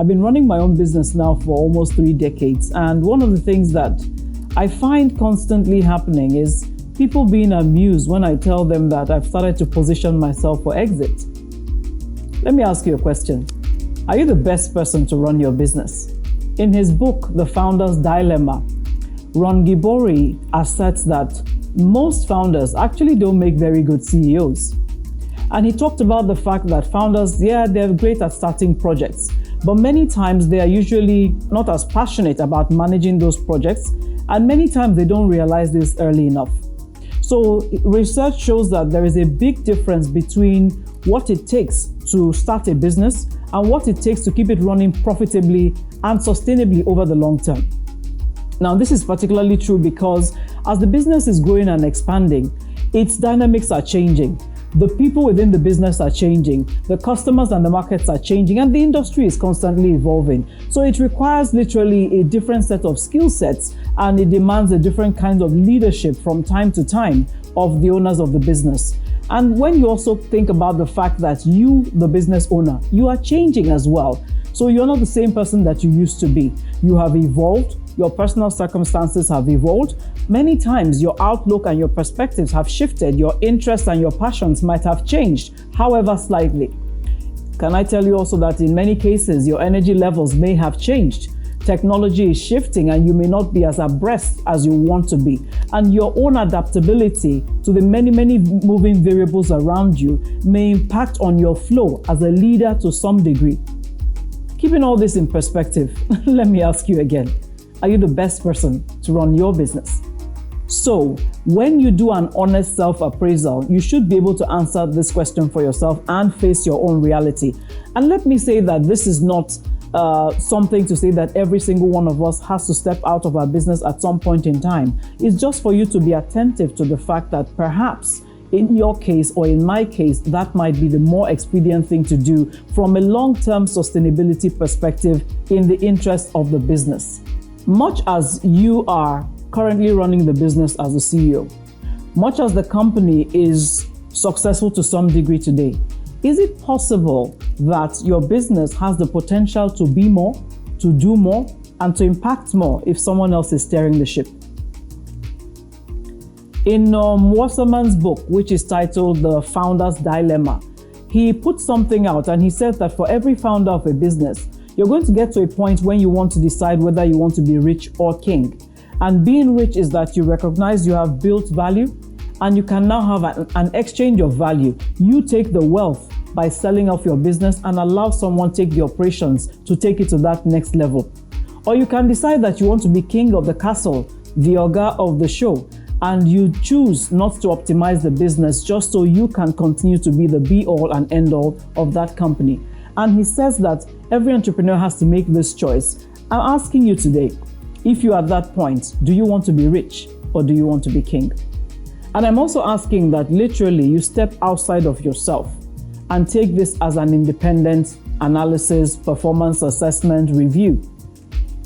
I've been running my own business now for almost 3 decades. And one of the things that I find constantly happening is people being amused when I tell them that I've started to position myself for exit. Let me ask you a question. Are you the best person to run your business? In his book, The Founder's Dilemma, Ron Gibori asserts that most founders actually don't make very good CEOs. And he talked about the fact that founders, they're great at starting projects, but many times they are usually not as passionate about managing those projects, and many times they don't realize this early enough. So research shows that there is a big difference between what it takes to start a business and what it takes to keep it running profitably and sustainably over the long term. Now, this is particularly true because as the business is growing and expanding, its dynamics are changing. The people within the business are changing, the customers and the markets are changing, and the industry is constantly evolving. So it requires literally a different set of skill sets, and it demands a different kind of leadership from time to time of the owners of the business. And when you also think about the fact that you, the business owner, you are changing as well. So you're not the same person that you used to be. You have evolved, your personal circumstances have evolved. Many times your outlook and your perspectives have shifted, your interests and your passions might have changed, however slightly. Can I tell you also that in many cases, your energy levels may have changed. Technology is shifting and you may not be as abreast as you want to be. And your own adaptability to the many moving variables around you may impact on your flow as a leader to some degree. Keeping all this in perspective, let me ask you again, are you the best person to run your business? So, when you do an honest self-appraisal, you should be able to answer this question for yourself and face your own reality. And let me say that this is not something to say that every single one of us has to step out of our business at some point in time. It's just for you to be attentive to the fact that perhaps in your case or in my case, that might be the more expedient thing to do from a long-term sustainability perspective in the interest of the business. Much as you are currently running the business as a CEO, much as the company is successful to some degree today, is it possible that your business has the potential to be more, to do more, and to impact more if someone else is steering the ship? In Wasserman's book, which is titled The Founder's Dilemma, he put something out and he says that for every founder of a business, you're going to get to a point when you want to decide whether you want to be rich or king. And being rich is that you recognize you have built value and you can now have an exchange of value. You take the wealth by selling off your business and allow someone take the operations to take it to that next level. Or you can decide that you want to be king of the castle, the Oga of the show, and you choose not to optimize the business just so you can continue to be the be-all and end-all of that company. And he says that every entrepreneur has to make this choice. I'm asking you today, if you're at that point, do you want to be rich or do you want to be king? And I'm also asking that literally you step outside of yourself and take this as an independent analysis, performance assessment, review.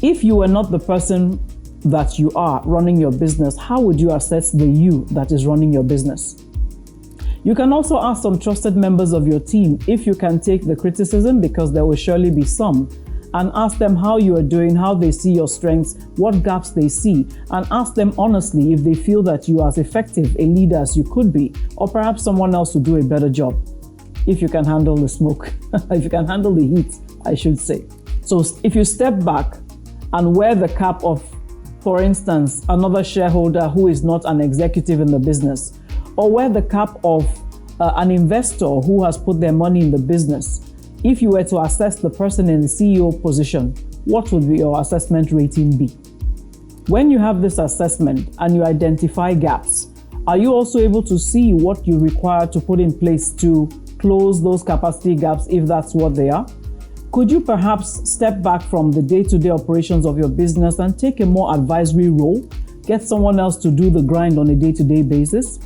If you were not the person that you are running your business, how would you assess the you that is running your business? You can also ask some trusted members of your team if you can take the criticism, because there will surely be some, and ask them how you are doing, how they see your strengths, what gaps they see, and ask them honestly if they feel that you are as effective a leader as you could be, or perhaps someone else would do a better job. If you can handle the smoke, if you can handle the heat, I should say. So if you step back and wear the cap of, for instance, another shareholder who is not an executive in the business, or wear the cap of an investor who has put their money in the business, if you were to assess the person in the CEO position, what would your assessment rating be? When you have this assessment and you identify gaps, are you also able to see what you require to put in place to close those capacity gaps if that's what they are? Could you perhaps step back from the day-to-day operations of your business and take a more advisory role? Get someone else to do the grind on a day-to-day basis?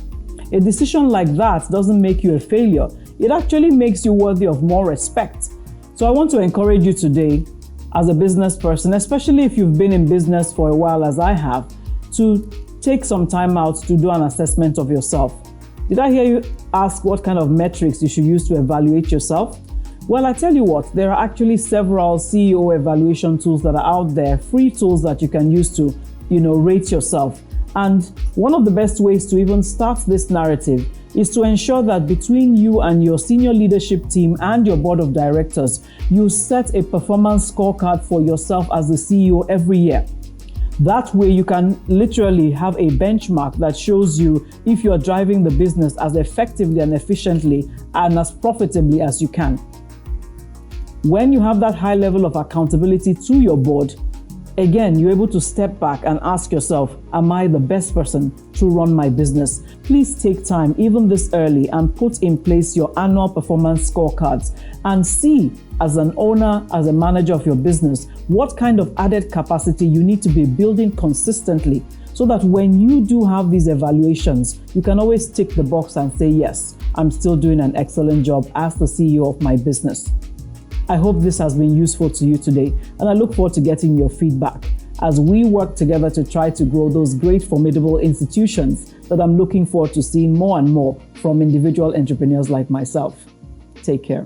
A decision like that doesn't make you a failure. It actually makes you worthy of more respect. So I want to encourage you today as a business person, especially if you've been in business for a while as I have, to take some time out to do an assessment of yourself. Did I hear you ask what kind of metrics you should use to evaluate yourself? Well, I tell you what, there are actually several CEO evaluation tools that are out there, free tools that you can use to, rate yourself. And one of the best ways to even start this narrative is to ensure that between you and your senior leadership team and your board of directors, you set a performance scorecard for yourself as the CEO every year. That way you can literally have a benchmark that shows you if you're driving the business as effectively and efficiently and as profitably as you can. When you have that high level of accountability to your board, again, you're able to step back and ask yourself, am I the best person to run my business? Please take time, even this early, and put in place your annual performance scorecards and see, as an owner, as a manager of your business, what kind of added capacity you need to be building consistently so that when you do have these evaluations, you can always tick the box and say, yes, I'm still doing an excellent job as the CEO of my business. I hope this has been useful to you today, and I look forward to getting your feedback as we work together to try to grow those great, formidable institutions that I'm looking forward to seeing more and more from individual entrepreneurs like myself. Take care.